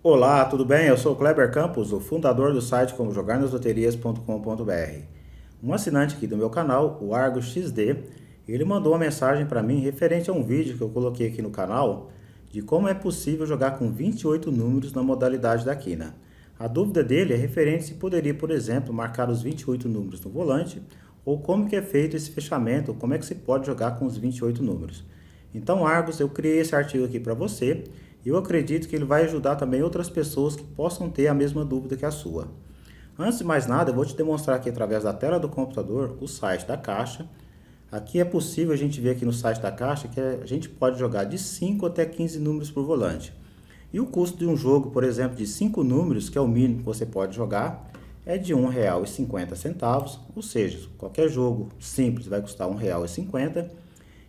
Olá, tudo bem? Eu sou o Kleber Campos, o fundador do site comojogarnasloterias.com.br. Um assinante aqui do meu canal, o Argo XD, ele mandou uma mensagem para mim referente a um vídeo que eu coloquei aqui no canal de como é possível jogar com 28 números na modalidade da quina. A dúvida dele é referente se poderia, por exemplo, marcar os 28 números no volante ou como que é feito esse fechamento, como é que se pode jogar com os 28 números. Então, Argos, eu criei esse artigo aqui para você e eu acredito que ele vai ajudar também outras pessoas que possam ter a mesma dúvida que a sua. Antes de mais nada, eu vou te demonstrar aqui através da tela do computador o site da Caixa. Aqui é possível a gente ver aqui no site da Caixa que a gente pode jogar de 5 até 15 números por volante. E o custo de um jogo, por exemplo, de 5 números, que é o mínimo que você pode jogar, é de R$ 1,50, ou seja, qualquer jogo simples vai custar R$ 1,50.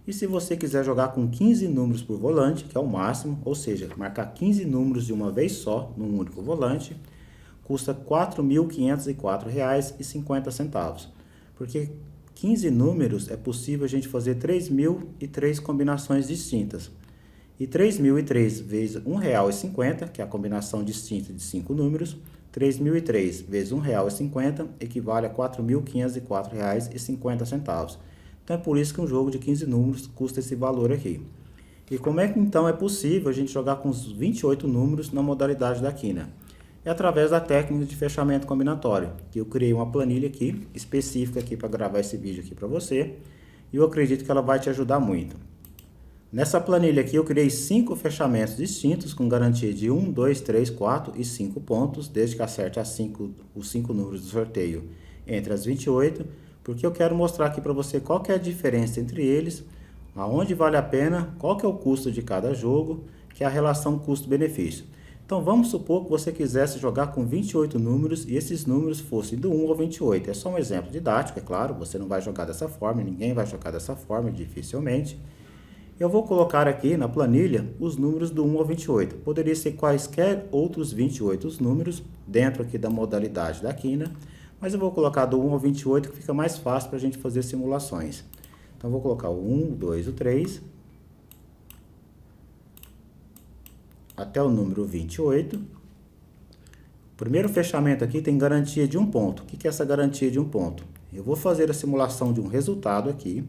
E se você quiser jogar com 15 números por volante, que é o máximo, ou seja, marcar 15 números de uma vez só num único volante, custa R$ 4.504,50. Porque 15 números é possível a gente fazer 3.003 combinações distintas. E 3.003 vezes R$ 1,50, que é a combinação distinta de 5 números, 3.003 vezes R$ 1,50 equivale a R$ 4.504,50. Então é por isso que um jogo de 15 números custa esse valor aqui. E como é que então é possível a gente jogar com os 28 números na modalidade da quina? É através da técnica de fechamento combinatório, que eu criei uma planilha aqui, específica aqui para gravar esse vídeo aqui para você, e eu acredito que ela vai te ajudar muito. Nessa planilha aqui eu criei 5 fechamentos distintos com garantia de 1, 2, 3, 4 e 5 pontos, desde que acerte os 5 números do sorteio entre as 28, porque eu quero mostrar aqui para você qual que é a diferença entre eles, aonde vale a pena, qual que é o custo de cada jogo, que é a relação custo-benefício. Então vamos supor que você quisesse jogar com 28 números e esses números fossem do 1 ao 28. É só um exemplo didático, é claro, você não vai jogar dessa forma, ninguém vai jogar dessa forma, dificilmente. Eu vou colocar aqui na planilha os números do 1 ao 28. Poderia ser quaisquer outros 28 números dentro aqui da modalidade da quina, mas eu vou colocar do 1 ao 28 que fica mais fácil para a gente fazer simulações. Então eu vou colocar o 1, o 2, o 3, até o número 28. O primeiro fechamento aqui tem garantia de um ponto. O que é essa garantia de um ponto? Eu vou fazer a simulação de um resultado aqui.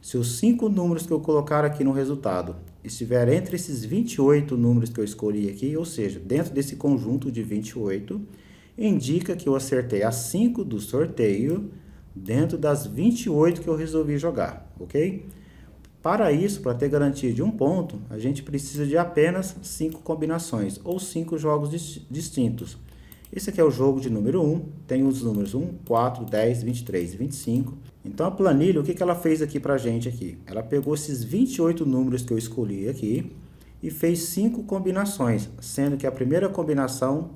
Se os 5 números que eu colocar aqui no resultado estiver entre esses 28 números que eu escolhi aqui, ou seja, dentro desse conjunto de 28, indica que eu acertei as 5 do sorteio dentro das 28 que eu resolvi jogar, ok? Para isso, para ter garantia de um ponto, a gente precisa de apenas 5 combinações ou 5 jogos distintos. Esse aqui é o jogo de número 1, tem os números 1, 4, 10, 23 e 25. Então a planilha, o que ela fez aqui pra gente aqui? Ela pegou esses 28 números que eu escolhi aqui e fez 5 combinações, sendo que a primeira combinação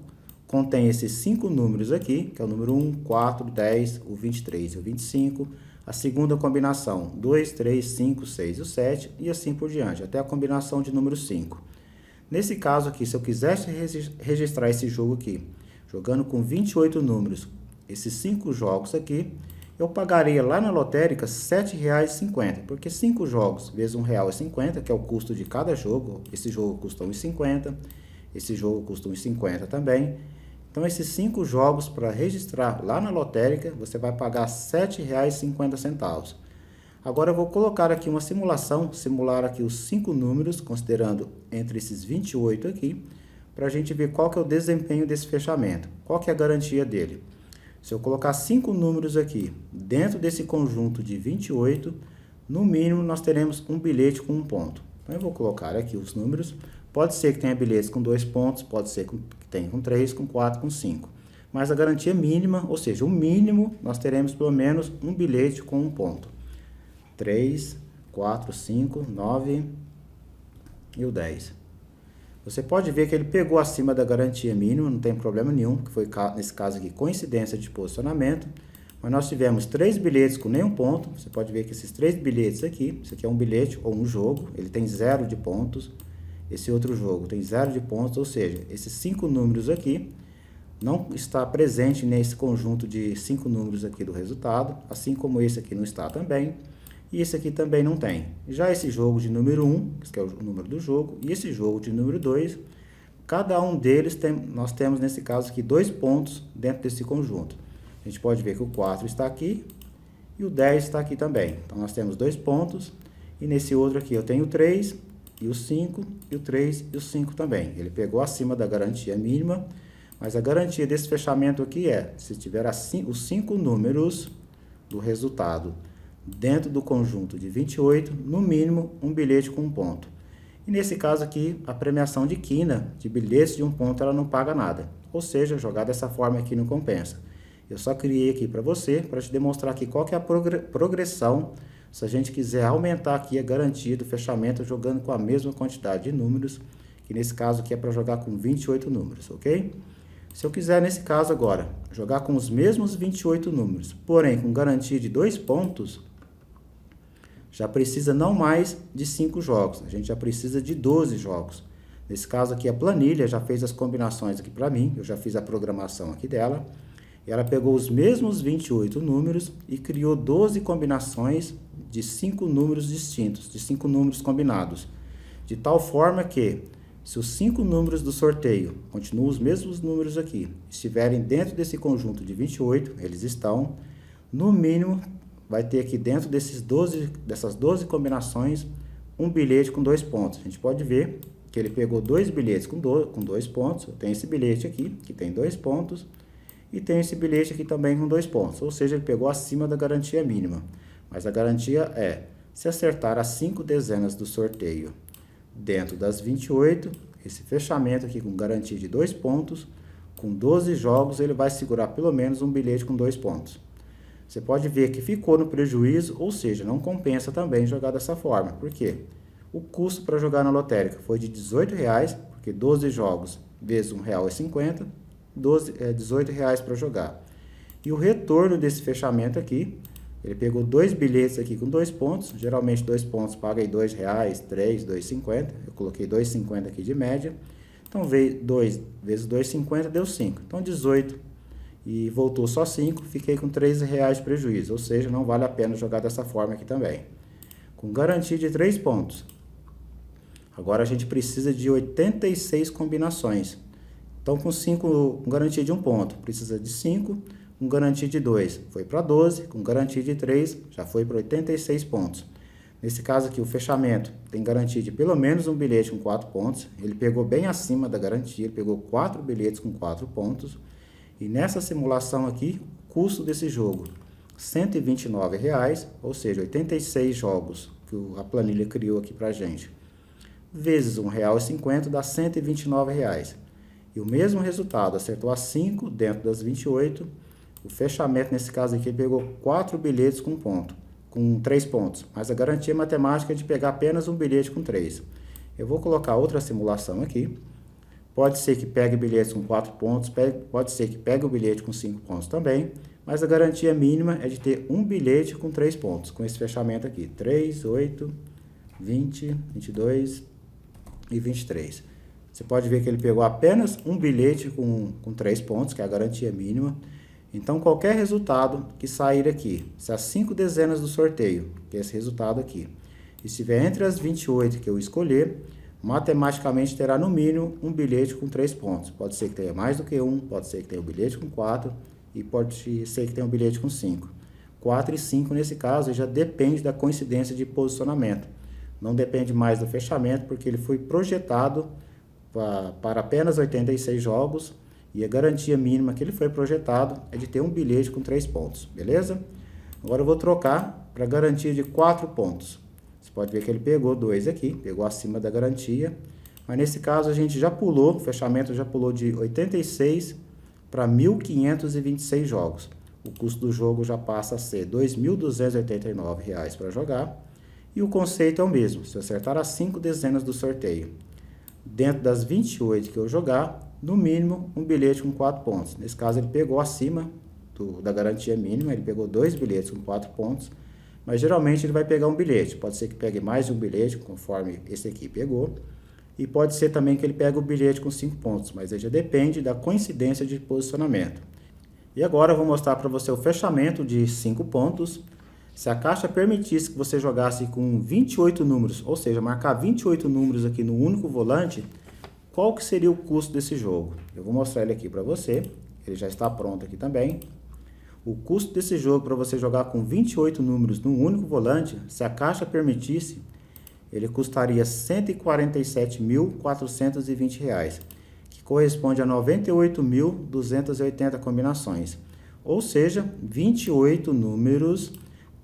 contém esses 5 números aqui, que é o número 1, 4, 10, o 23 e o 25. A segunda combinação, 2, 3, 5, 6 e o 7 e assim por diante, até a combinação de número 5. Nesse caso aqui, se eu quisesse registrar esse jogo aqui, jogando com 28 números, esses 5 jogos aqui, eu pagaria lá na lotérica R$ 7,50, porque 5 jogos vezes R$ 1,50, que é o custo de cada jogo, esse jogo custa R$ 1,50, esse jogo custa R$ 1,50 também. Então esses 5 jogos para registrar lá na lotérica, você vai pagar R$ 7,50. Agora eu vou colocar aqui uma simulação, simular aqui os 5 números, considerando entre esses 28 aqui, para a gente ver qual que é o desempenho desse fechamento, qual que é a garantia dele. Se eu colocar 5 números aqui, dentro desse conjunto de 28, no mínimo nós teremos um bilhete com um ponto. Então eu vou colocar aqui os números, pode ser que tenha bilhetes com 2 pontos, pode ser que tenha com 3, com 4, com 5. Mas a garantia mínima, ou seja, o mínimo, nós teremos pelo menos um bilhete com um ponto. 3, 4, 5, 9 e o 10. Você pode ver que ele pegou acima da garantia mínima, não tem problema nenhum, que foi nesse caso aqui coincidência de posicionamento. Mas nós tivemos 3 bilhetes com nenhum ponto. Você pode ver que esses 3 bilhetes aqui, isso aqui é um bilhete ou um jogo, ele tem 0 de pontos. Esse outro jogo tem 0 de pontos, ou seja, esses 5 números aqui não está presente nesse conjunto de 5 números aqui do resultado, assim como esse aqui não está também. E esse aqui também não tem. Já esse jogo de número 1, que é o número do jogo, e esse jogo de número 2, cada um deles nós temos nesse caso aqui 2 pontos dentro desse conjunto. A gente pode ver que o 4 está aqui e o 10 está aqui também. Então nós temos 2 pontos e nesse outro aqui eu tenho o 3 e o 5 e o 3 e o 5 também. Ele pegou acima da garantia mínima, mas a garantia desse fechamento aqui é, se tiver os 5 números do resultado dentro do conjunto de 28, no mínimo um bilhete com 1 ponto. E nesse caso aqui, a premiação de quina, de bilhetes de 1 ponto, ela não paga nada. Ou seja, jogar dessa forma aqui não compensa. Eu só criei aqui para você, para te demonstrar aqui qual que é a progressão, se a gente quiser aumentar aqui a garantia do fechamento jogando com a mesma quantidade de números, que nesse caso aqui é para jogar com 28 números, ok? Se eu quiser, nesse caso agora, jogar com os mesmos 28 números, porém com garantia de 2 pontos, já precisa não mais de 5 jogos, a gente já precisa de 12 jogos. Nesse caso aqui a planilha já fez as combinações aqui para mim, eu já fiz a programação aqui dela, e ela pegou os mesmos 28 números e criou 12 combinações de 5 números distintos, de 5 números combinados, de tal forma que, se os 5 números do sorteio continuam os mesmos números aqui, estiverem dentro desse conjunto de 28, eles estão, no mínimo, vai ter aqui dentro dessas 12 combinações, um bilhete com 2 pontos. A gente pode ver que ele pegou 2 bilhetes com 2 pontos. Eu tenho esse bilhete aqui, que tem 2 pontos, e tem esse bilhete aqui também com 2 pontos. Ou seja, ele pegou acima da garantia mínima. Mas a garantia é, se acertar as 5 dezenas do sorteio dentro das 28, esse fechamento aqui com garantia de 2 pontos, com 12 jogos, ele vai segurar pelo menos um bilhete com 2 pontos. Você pode ver que ficou no prejuízo, ou seja, não compensa também jogar dessa forma. Por quê? O custo para jogar na lotérica foi de R$18, porque 12 jogos vezes R$1,50, R$18 para jogar. E o retorno desse fechamento aqui, ele pegou 2 bilhetes aqui com 2 pontos, geralmente 2 pontos paga aí R$2, R$3, R$2,50, eu coloquei R$2,50 aqui de média, então 2 vezes R$2,50 deu 5, então 18, e voltou só 5, fiquei com R$3 de prejuízo, ou seja, não vale a pena jogar dessa forma aqui também. Com garantia de 3 pontos. Agora a gente precisa de 86 combinações. Então com garantia de 1 ponto, precisa de 5, com garantia de 2 foi para 12, com garantia de 3 já foi para 86 pontos. Nesse caso aqui o fechamento tem garantia de pelo menos um bilhete com 4 pontos, ele pegou bem acima da garantia, ele pegou 4 bilhetes com 4 pontos. E nessa simulação aqui, o custo desse jogo, R$129, ou seja, 86 jogos que a planilha criou aqui pra gente, vezes R$1,50 dá R$129. E o mesmo resultado, acertou as 5 dentro das 28, o fechamento nesse caso aqui pegou 4 bilhetes com ponto, com 3 pontos, mas a garantia matemática é de pegar apenas um bilhete com 3. Eu vou colocar outra simulação aqui. Pode ser que pegue bilhetes com 4 pontos, pode ser que pegue o bilhete com 5 pontos também, mas a garantia mínima é de ter um bilhete com 3 pontos, com esse fechamento aqui, 3, 8, 20, 22 e 23. Você pode ver que ele pegou apenas um bilhete com 3 pontos, que é a garantia mínima. Então, qualquer resultado que sair aqui, se as 5 dezenas do sorteio, que é esse resultado aqui, estiver entre as 28 que eu escolher, matematicamente terá no mínimo um bilhete com 3 pontos. Pode ser que tenha mais do que um, pode ser que tenha um bilhete com 4 e pode ser que tenha um bilhete com 5. 4 e 5 nesse caso já depende da coincidência de posicionamento. Não depende mais do fechamento porque ele foi projetado para apenas 86 jogos e a garantia mínima que ele foi projetado é de ter um bilhete com 3 pontos, beleza? Agora eu vou trocar para garantia de 4 pontos. Você pode ver que ele pegou 2 aqui, pegou acima da garantia, mas nesse caso a gente já pulou, o fechamento já pulou de 86 para 1.526 jogos. O custo do jogo já passa a ser R$ 2.289 para jogar, e o conceito é o mesmo, se eu acertar as 5 dezenas do sorteio, dentro das 28 que eu jogar, no mínimo um bilhete com 4 pontos. Nesse caso ele pegou acima da garantia mínima, ele pegou 2 bilhetes com 4 pontos, mas geralmente ele vai pegar um bilhete, pode ser que pegue mais de um bilhete, conforme esse aqui pegou, e pode ser também que ele pegue o bilhete com 5 pontos, mas aí já depende da coincidência de posicionamento. E agora eu vou mostrar para você o fechamento de 5 pontos. Se a caixa permitisse que você jogasse com 28 números, ou seja, marcar 28 números aqui no único volante, Qual que seria o custo desse jogo? Eu vou mostrar ele aqui para você, ele já está pronto aqui também. O custo desse jogo para você jogar com 28 números num único volante, se a caixa permitisse, ele custaria R$ 147.420, que corresponde a 98.280 combinações. Ou seja, 28 números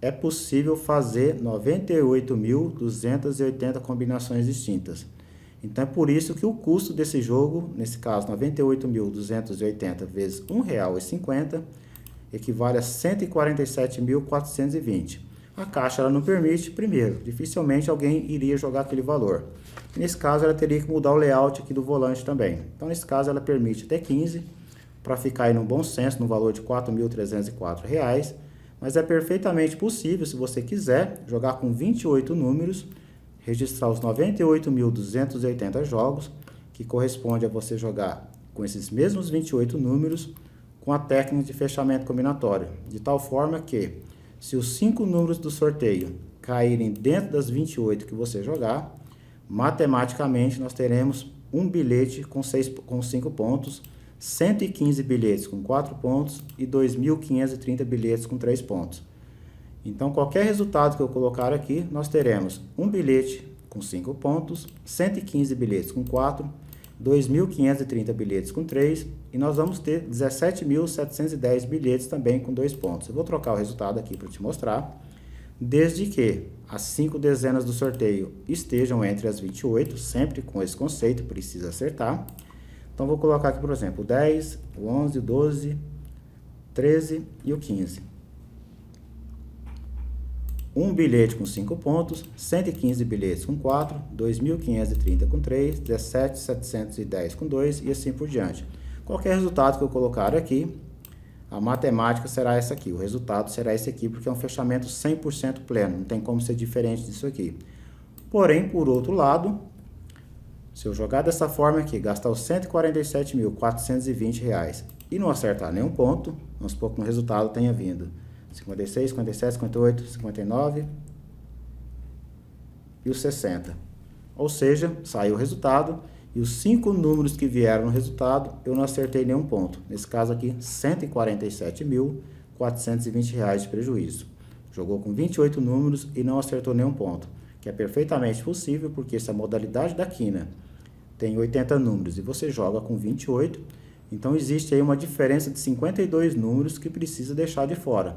é possível fazer 98.280 combinações distintas. Então é por isso que o custo desse jogo, nesse caso 98.280 vezes R$ 1,50, equivale a 147.420. A caixa ela não permite, primeiro, dificilmente alguém iria jogar aquele valor. Nesse caso ela teria que mudar o layout aqui do volante também. Então nesse caso ela permite até 15, para ficar aí no bom senso, no valor de R$ 4.304, mas é perfeitamente possível, se você quiser, jogar com 28 números, registrar os 98.280 jogos, que corresponde a você jogar com esses mesmos 28 números, com a técnica de fechamento combinatório, de tal forma que, se os 5 números do sorteio caírem dentro das 28 que você jogar, matematicamente nós teremos um bilhete com 5 pontos, 115 bilhetes com 4 pontos e 2.530 bilhetes com 3 pontos. Então, qualquer resultado que eu colocar aqui, nós teremos um bilhete com 5 pontos, 115 bilhetes com 4, 2.530 bilhetes com 3 e nós vamos ter 17.710 bilhetes também com 2 pontos. Eu vou trocar o resultado aqui para te mostrar. Desde que as 5 dezenas do sorteio estejam entre as 28, sempre com esse conceito, precisa acertar. Então, vou colocar aqui, por exemplo, o 10, o 11, o 12, 13 e o 15. Um bilhete com 5 pontos, 115 bilhetes com 4, 2.530 com 3, 17.710 com 2 e assim por diante. Qualquer resultado que eu colocar aqui, a matemática será essa aqui, o resultado será esse aqui, porque é um fechamento 100% pleno, não tem como ser diferente disso aqui. Porém, por outro lado, se eu jogar dessa forma aqui, gastar os R$ 147.420 e não acertar nenhum ponto, vamos supor que no resultado tenha vindo 56, 57, 58, 59 e os 60. Ou seja, saiu o resultado e os 5 números que vieram no resultado, eu não acertei nenhum ponto. Nesse caso aqui, R$ 147.420 de prejuízo. Jogou com 28 números e não acertou nenhum ponto, que é perfeitamente possível, porque se a modalidade da quina tem 80 números e você joga com 28, então existe aí uma diferença de 52 números que precisa deixar de fora.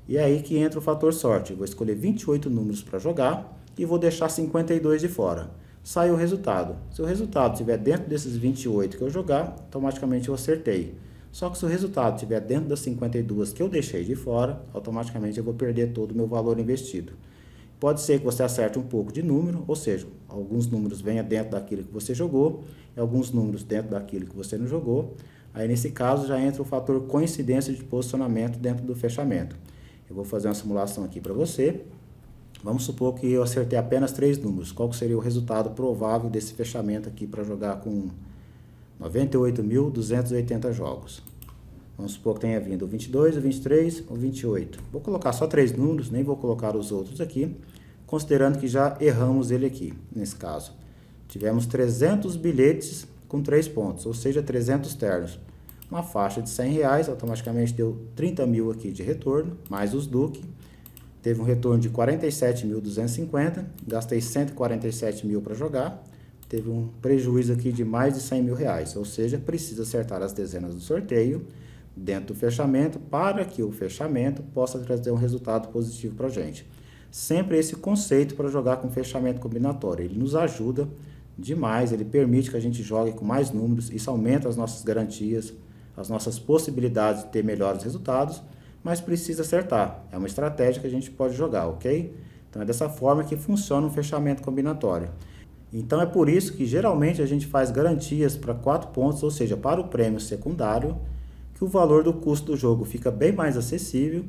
E é aí que entra o fator sorte. Eu vou escolher 28 números para jogar e vou deixar 52 de fora. Sai o resultado. Se o resultado estiver dentro desses 28 que eu jogar, automaticamente eu acertei. Só que se o resultado estiver dentro das 52 que eu deixei de fora, automaticamente eu vou perder todo o meu valor investido. Pode ser que você acerte um pouco de número, ou seja, alguns números venham dentro daquilo que você jogou, e alguns números dentro daquilo que você não jogou. Aí, nesse caso, já entra o fator coincidência de posicionamento dentro do fechamento. Eu vou fazer uma simulação aqui para você. Vamos supor que eu acertei apenas 3 números. Qual seria o resultado provável desse fechamento aqui para jogar com 98.280 jogos? Vamos supor que tenha vindo o 22, o 23, o 28. Vou colocar só 3 números, nem vou colocar os outros aqui, considerando que já erramos ele aqui, nesse caso. Tivemos 300 bilhetes com 3 pontos, ou seja, 300 ternos. Uma faixa de R$100, automaticamente deu 30 mil aqui de retorno, mais os Duque. Teve um retorno de 47.250, gastei 147 mil para jogar. Teve um prejuízo aqui de mais de R$100.000, ou seja, precisa acertar as dezenas do sorteio dentro do fechamento para que o fechamento possa trazer um resultado positivo para a gente. Sempre esse conceito para jogar com fechamento combinatório. Ele nos ajuda demais, ele permite que a gente jogue com mais números, isso aumenta as nossas garantias, as nossas possibilidades de ter melhores resultados, mas precisa acertar. É uma estratégia que a gente pode jogar, ok? Então é dessa forma que funciona um fechamento combinatório. Então é por isso que geralmente a gente faz garantias para 4 pontos, ou seja, para o prêmio secundário, que o valor do custo do jogo fica bem mais acessível.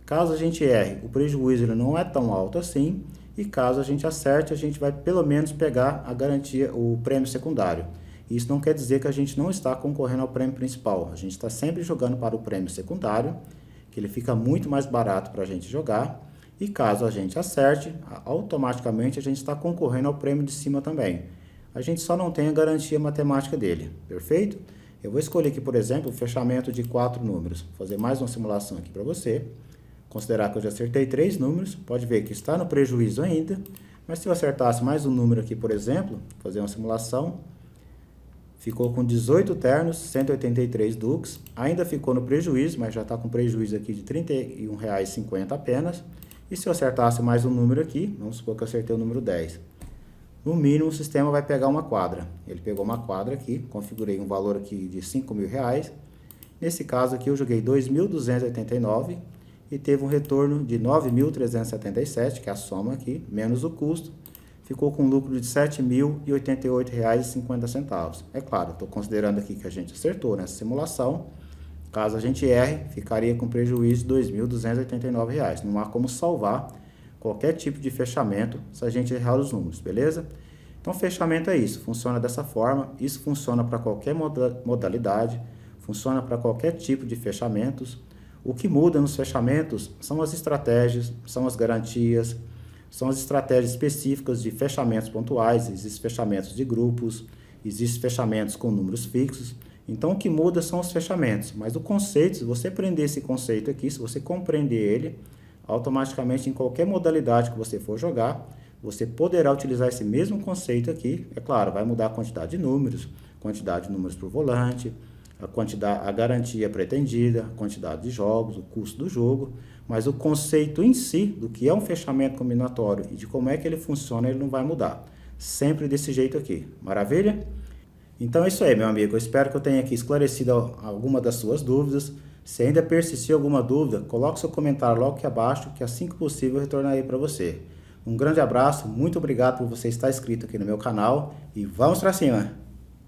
Caso a gente erre, o prejuízo ele não é tão alto assim, e caso a gente acerte, a gente vai pelo menos pegar a garantia, o prêmio secundário. Isso não quer dizer que a gente não está concorrendo ao prêmio principal, a gente está sempre jogando para o prêmio secundário, que ele fica muito mais barato para a gente jogar, e caso a gente acerte, automaticamente a gente está concorrendo ao prêmio de cima também. a gente só não tem a garantia matemática dele, perfeito? Eu vou escolher aqui, por exemplo, o fechamento de 4 números. Vou fazer mais uma simulação aqui para você. Considerar que eu já acertei 3 números, pode ver que está no prejuízo ainda, mas se eu acertasse mais um número aqui, por exemplo, fazer uma simulação, ficou com 18 ternos, 183 duques, ainda ficou no prejuízo, mas já está com prejuízo aqui de R$ 31,50 apenas. E se eu acertasse mais um número aqui, vamos supor que eu acertei o número 10. No mínimo o sistema vai pegar uma quadra. Ele pegou uma quadra aqui, configurei um valor aqui de R$ 5.000. Nesse caso aqui eu joguei 2.289 e teve um retorno de 9.377, que é a soma aqui, menos o custo. Ficou com um lucro de R$ 7.088,50. É claro, estou considerando aqui que a gente acertou nessa simulação. Caso a gente erre, ficaria com prejuízo de R$ 2.289. Não há como salvar qualquer tipo de fechamento se a gente errar os números, beleza? Então, fechamento é isso, funciona dessa forma. Isso funciona para qualquer modalidade, funciona para qualquer tipo de fechamentos. O que muda nos fechamentos são as estratégias, são as garantias, são as estratégias específicas de fechamentos pontuais. Existem fechamentos de grupos, existem fechamentos com números fixos. Então, o que muda são os fechamentos, mas o conceito, se você aprender esse conceito aqui, se você compreender ele, automaticamente em qualquer modalidade que você for jogar, você poderá utilizar esse mesmo conceito aqui. É claro, vai mudar a quantidade de números por volante, a garantia pretendida, a quantidade de jogos, o custo do jogo, mas o conceito em si, do que é um fechamento combinatório e de como é que ele funciona, ele não vai mudar. Sempre desse jeito aqui. Maravilha? Então é isso aí, meu amigo. Eu espero que eu tenha aqui esclarecido alguma das suas dúvidas. Se ainda persistir alguma dúvida, coloque seu comentário logo aqui abaixo, que assim que possível eu retornarei para você. Um grande abraço, muito obrigado por você estar inscrito aqui no meu canal e vamos para cima!